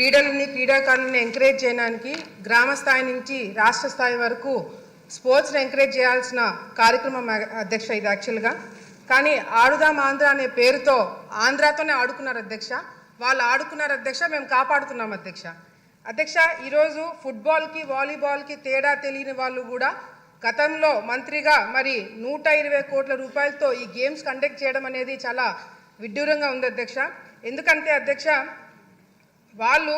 క్రీడాకారులని encourage చేయడానికి గ్రామ స్థాయి నుంచి రాష్ట్ర స్థాయి వరకు స్పోర్ట్స్ని ఎంకరేజ్ చేయాల్సిన కార్యక్రమం అధ్యక్ష ఇది యాక్చువల్గా. కానీ ఆడుదాం ఆంధ్ర అనే పేరుతో ఆంధ్రాతోనే ఆడుకున్నారు అధ్యక్ష. వాళ్ళు ఆడుకున్నారు అధ్యక్ష, మేము కాపాడుతున్నాం అధ్యక్ష. అధ్యక్ష, ఈరోజు ఫుట్బాల్కి వాలీబాల్కి తేడా తెలియని వాళ్ళు కూడా గతంలో మంత్రిగా మరి 120 కోట్ల రూపాయలతో ఈ గేమ్స్ కండక్ట్ చేయడం అనేది చాలా విడ్డూరంగా ఉంది అధ్యక్ష. ఎందుకంటే అధ్యక్ష, వాళ్ళు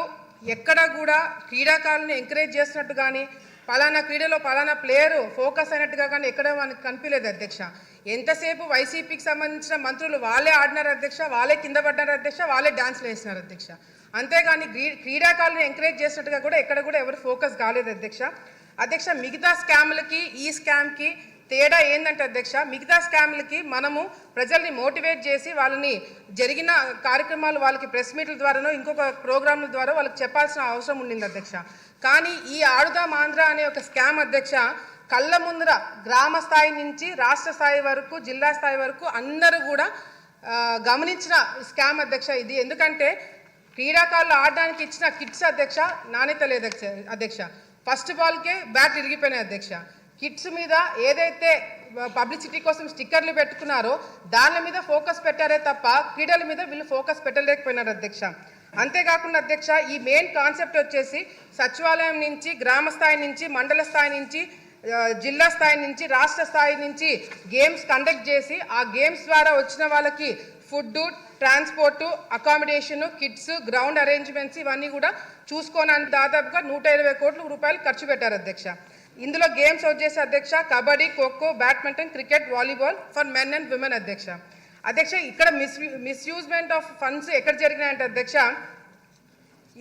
ఎక్కడ కూడా క్రీడాకారులను ఎంకరేజ్ చేస్తున్నట్టు కానీ పలానా క్రీడలో పలానా ప్లేయరు ఫోకస్ అయినట్టుగా కానీ ఎక్కడ మనకు కనిపించలేదు అధ్యక్ష. ఎంతసేపు వైసీపీకి సంబంధించిన మంత్రులు వాళ్ళే ఆడినారు అధ్యక్ష, వాళ్ళే కింద పడ్డారు అధ్యక్ష, వాళ్ళే డాన్స్లు వేసినారు అధ్యక్ష. అంతేగాని క్రీడాకారులను ఎంకరేజ్ చేసినట్టుగా కూడా ఎక్కడ కూడా ఎవరు ఫోకస్ కాలేదు అధ్యక్ష. అధ్యక్ష, మిగతా స్కామ్లకి ఈ స్కామ్కి తేడా ఏంటంటే అధ్యక్ష, మిగతా స్కామ్లకి మనము ప్రజల్ని మోటివేట్ చేసి వాళ్ళని జరిగిన కార్యక్రమాలు వాళ్ళకి ప్రెస్ మీట్ల ద్వారానో ఇంకొక ప్రోగ్రాంల ద్వారా వాళ్ళకి చెప్పాల్సిన అవసరం ఉండింది అధ్యక్ష. కానీ ఈ ఆడుదాం ఆంధ్ర అనే ఒక స్కామ్ అధ్యక్ష కళ్ళ ముందర గ్రామ స్థాయి నుంచి రాష్ట్ర స్థాయి వరకు జిల్లా స్థాయి వరకు అందరూ కూడా గమనించిన స్కామ్ అధ్యక్ష ఇది. ఎందుకంటే క్రీడాకారులు ఆడడానికి ఇచ్చిన కిట్స్ అధ్యక్ష నాణ్యత లేదు అధ్యక్ష. ఫస్ట్ బాల్కే బ్యాట్ ఇరిగిపోయినాయి అధ్యక్ష. కిట్స్ మీద ఏదైతే పబ్లిసిటీ కోసం స్టిక్కర్లు పెట్టుకున్నారో దాని మీద ఫోకస్ పెట్టారే తప్ప క్రీడల మీద వీళ్ళు ఫోకస్ పెట్టలేకపోయినారు అధ్యక్ష. అంతేకాకుండా అధ్యక్ష, ఈ మెయిన్ కాన్సెప్ట్ వచ్చేసి సచివాలయం నుంచి గ్రామ స్థాయి నుంచి మండల స్థాయి నుంచి జిల్లా స్థాయి నుంచి రాష్ట్ర స్థాయి నుంచి గేమ్స్ కండక్ట్ చేసి ఆ గేమ్స్ ద్వారా వచ్చిన వాళ్ళకి food, transport, accommodation, kits, ground arrangements ఇవన్నీ కూడా చూసుకోవడానికి దాదాపుగా 120 కోట్ల రూపాయలు ఖర్చు పెట్టారు అధ్యక్ష. ఇందులో గేమ్స్ వచ్చేసి అధ్యక్ష kabaddi, kho kho, badminton, cricket, volleyball for men and women అధ్యక్ష. అధ్యక్ష, ఇక్కడ మిస్యూజ్మెంట్ ఆఫ్ ఫండ్స్ ఎక్కడ జరిగినాయంటే అధ్యక్ష,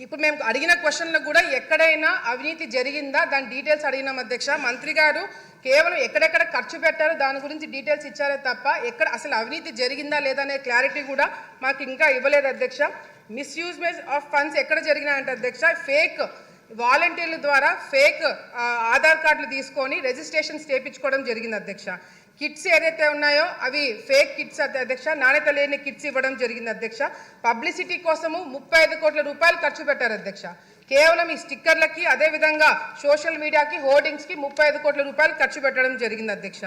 ఇప్పుడు మేము అడిగిన క్వశ్చన్లకు కూడా ఎక్కడైనా అవినీతి జరిగిందా దాని డీటెయిల్స్ అడిగినాం అధ్యక్ష. మంత్రి గారు కేవలం ఎక్కడెక్కడ ఖర్చు పెట్టారో దాని గురించి డీటెయిల్స్ ఇచ్చారే తప్ప ఎక్కడ అసలు అవినీతి జరిగిందా లేదా అనే క్లారిటీ కూడా మాకు ఇంకా ఇవ్వలేదు అధ్యక్ష. మిస్యూజ్మెంట్ ఆఫ్ ఫండ్స్ ఎక్కడ జరిగినాయంటే అధ్యక్ష, ఫేక్ వాలంటీర్ల ద్వారా ఫేక్ ఆధార్ కార్డులు తీసుకొని రిజిస్ట్రేషన్స్ చేయించుకోవడం జరిగింది అధ్యక్ష. కిట్స్ ఏదైతే ఉన్నాయో అవి ఫేక్ కిట్స్ అధ్యక్ష, నాణ్యత లేని కిట్స్ ఇవ్వడం జరిగింది అధ్యక్ష. పబ్లిసిటీ కోసము 35 కోట్ల రూపాయలు ఖర్చు పెట్టారు అధ్యక్ష. కేవలం ఈ స్టిక్కర్లకి అదేవిధంగా సోషల్ మీడియాకి హోర్డింగ్స్కి 35 కోట్ల రూపాయలు ఖర్చు పెట్టడం జరిగింది అధ్యక్ష.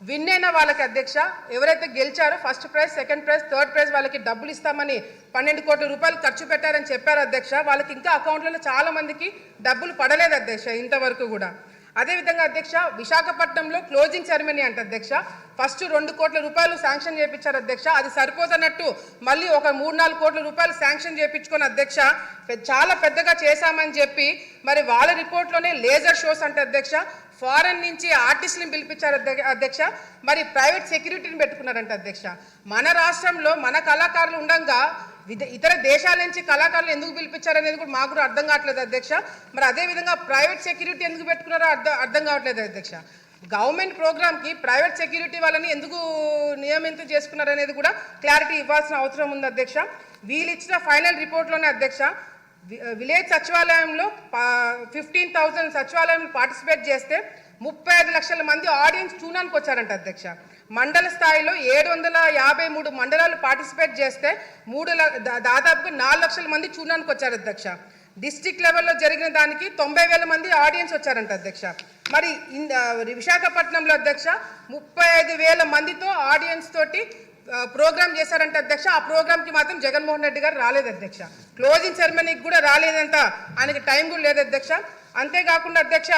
విన్ అయిన వాళ్ళకి అధ్యక్ష, ఎవరైతే గెలిచారో first prize, second prize, third prize వాళ్ళకి డబ్బులు ఇస్తామని 12 కోట్ల రూపాయలు ఖర్చు పెట్టారని చెప్పారు అధ్యక్ష. వాళ్ళకి ఇంకా అకౌంట్లలో చాలా మందికి డబ్బులు పడలేదు అధ్యక్ష ఇంతవరకు కూడా. అదేవిధంగా అధ్యక్ష, విశాఖపట్నంలో క్లోజింగ్ సెరమనీ అంటే అధ్యక్ష ఫస్ట్ 2 కోట్ల రూపాయలు శాంక్షన్ చేయించారు అధ్యక్ష. అది సరిపోతున్నట్టు మళ్ళీ ఒక 3-4 కోట్ల రూపాయలు శాంక్షన్ చేయించుకొని అధ్యక్ష చాలా పెద్దగా చేశామని చెప్పి మరి వాళ్ళ రిపోర్ట్లోనే లేజర్ షోస్ అంటే అధ్యక్ష ఫారెన్ నుంచి ఆర్టిస్టులను పిలిపించారు అధ్యక్ష. మరి ప్రైవేట్ సెక్యూరిటీని పెట్టుకున్నారంట అధ్యక్ష. మన రాష్ట్రంలో మన కళాకారులు ఉండగా ఇతర దేశాల నుంచి కళాకారులు ఎందుకు పిలిపించారనేది కూడా మాకు కూడా అర్థం కావట్లేదు అధ్యక్ష. మరి అదేవిధంగా ప్రైవేట్ సెక్యూరిటీ ఎందుకు పెట్టుకున్నారో అర్థం కావట్లేదు అధ్యక్ష. గవర్నమెంట్ ప్రోగ్రామ్కి ప్రైవేట్ సెక్యూరిటీ వాళ్ళని ఎందుకు నియమితం చేసుకున్నారనేది కూడా క్లారిటీ ఇవ్వాల్సిన అవసరం ఉంది అధ్యక్ష. వీళ్ళు ఇచ్చిన ఫైనల్ రిపోర్ట్లోనే అధ్యక్ష విలేజ్ సచివాలయంలో 15,000 సచివాలయంలో పార్టిసిపేట్ చేస్తే 35 లక్షల మంది ఆడియన్స్ చూడడానికి వచ్చారంట అధ్యక్ష. మండల స్థాయిలో 753 మండలాలు పార్టిసిపేట్ చేస్తే దాదాపుగా 4 లక్షల మంది చూడడానికి వచ్చారు అధ్యక్ష. డిస్ట్రిక్ట్ లెవెల్లో జరిగిన దానికి 90,000 మంది ఆడియన్స్ వచ్చారంట అధ్యక్ష. మరి విశాఖపట్నంలో అధ్యక్ష 35,000 మందితో ఆడియన్స్ తోటి ప్రోగ్రామ్ చేశారంట అధ్యక్ష. ఆ ప్రోగ్రామ్కి మాత్రం జగన్మోహన్ రెడ్డి గారు రాలేదు అధ్యక్ష. క్లోజింగ్ సెరమనీకి కూడా రాలేదంట, ఆయనకి టైం కూడా లేదు అధ్యక్ష. అంతేకాకుండా అధ్యక్ష,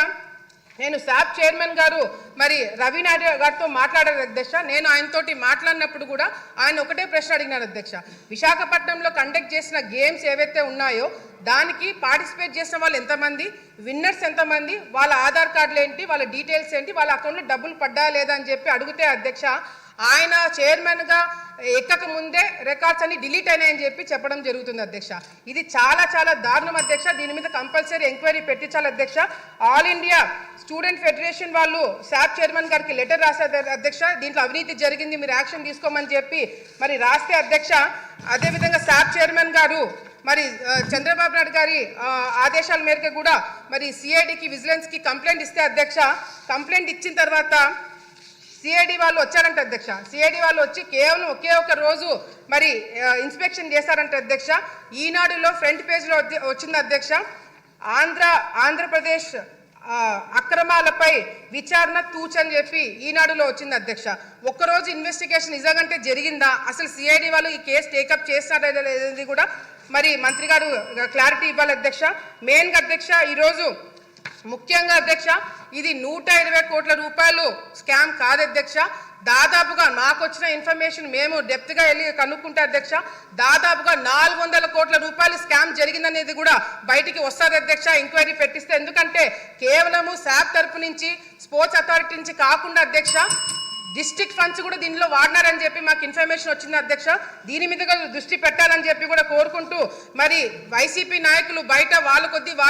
నేను శాప్ చైర్మన్ గారు మరి రవి నాయుడు గారితో మాట్లాడారు అధ్యక్ష. నేను ఆయనతోటి మాట్లాడినప్పుడు కూడా ఆయన ఒకటే ప్రశ్న అడిగినారు అధ్యక్ష. విశాఖపట్నంలో కండక్ట్ చేసిన గేమ్స్ ఏవైతే ఉన్నాయో దానికి పార్టిసిపేట్ చేసిన వాళ్ళు ఎంతమంది, విన్నర్స్ ఎంతమంది, వాళ్ళ ఆధార్ కార్డులు ఏంటి, వాళ్ళ డీటెయిల్స్ ఏంటి, వాళ్ళ అకౌంట్లో డబ్బులు పడ్డా లేదా అని చెప్పి అడిగితే అధ్యక్ష ఆయన చైర్మన్గా ఎక్కక ముందే రికార్డ్స్ అన్ని డిలీట్ అయినాయని చెప్పి చెప్పడం జరుగుతుంది అధ్యక్ష. ఇది చాలా చాలా దారుణం అధ్యక్ష. దీని మీద కంపల్సరీ ఎంక్వైరీ పెట్టించాలి అధ్యక్ష. ఆల్ ఇండియా స్టూడెంట్ ఫెడరేషన్ వాళ్ళు శాప్ చైర్మన్ గారికి లెటర్ రాశారు అధ్యక్ష. దీంట్లో అవినీతి జరిగింది, మీరు యాక్షన్ తీసుకోమని చెప్పి మరి రాస్తే అధ్యక్ష, అదేవిధంగా శాప్ చైర్మన్ గారు మరి చంద్రబాబు నాయుడు గారి ఆదేశాల మేరకు కూడా మరి సిఐడికి విజిలెన్స్కి కంప్లైంట్ ఇస్తే అధ్యక్ష, కంప్లైంట్ ఇచ్చిన తర్వాత సిఐడి వాళ్ళు వచ్చారంట అధ్యక్ష. సిఐడి వాళ్ళు వచ్చి కేవలం ఒకే ఒక రోజు మరి ఇన్స్పెక్షన్ చేశారంట అధ్యక్ష. ఈనాడులో ఫ్రంట్ పేజ్లో వచ్చింది అధ్యక్ష, ఆంధ్రప్రదేశ్ అక్రమాలపై విచారణ తూచని చెప్పి ఈనాడులో వచ్చింది అధ్యక్ష. ఒక్కరోజు ఇన్వెస్టిగేషన్ నిజంగా జరిగిందా, అసలు సిఐడి వాళ్ళు ఈ కేసు టేకప్ చేస్తారా లేదని కూడా మరి మంత్రి గారు క్లారిటీ ఇవ్వాలి అధ్యక్ష. మెయిన్గా అధ్యక్ష ఈరోజు ముఖ్యంగా అధ్యక్ష ఇది 120 కోట్ల రూపాయలు స్కామ్ కాదు అధ్యక్ష. దాదాపుగా మాకు వచ్చిన ఇన్ఫర్మేషన్ మేము డెప్త్గా వెళ్ళి కనుక్కుంటే అధ్యక్ష దాదాపుగా 400 కోట్ల రూపాయలు స్కామ్ జరిగిందనేది కూడా బయటికి వస్తుంది అధ్యక్ష, ఎంక్వైరీ పెట్టిస్తే. ఎందుకంటే కేవలము శాప్ తరపు నుంచి స్పోర్ట్స్ అథారిటీ నుంచి కాకుండా అధ్యక్ష డిస్ట్రిక్ట్ ఫండ్స్ కూడా దీనిలో వాడినారని చెప్పి మాకు ఇన్ఫర్మేషన్ వచ్చింది అధ్యక్ష. దీని మీద దృష్టి పెట్టాలని చెప్పి కూడా కోరుకుంటూ మరి వైసీపీ నాయకులు బయట వాళ్ళ కొద్దీ వాళ్ళ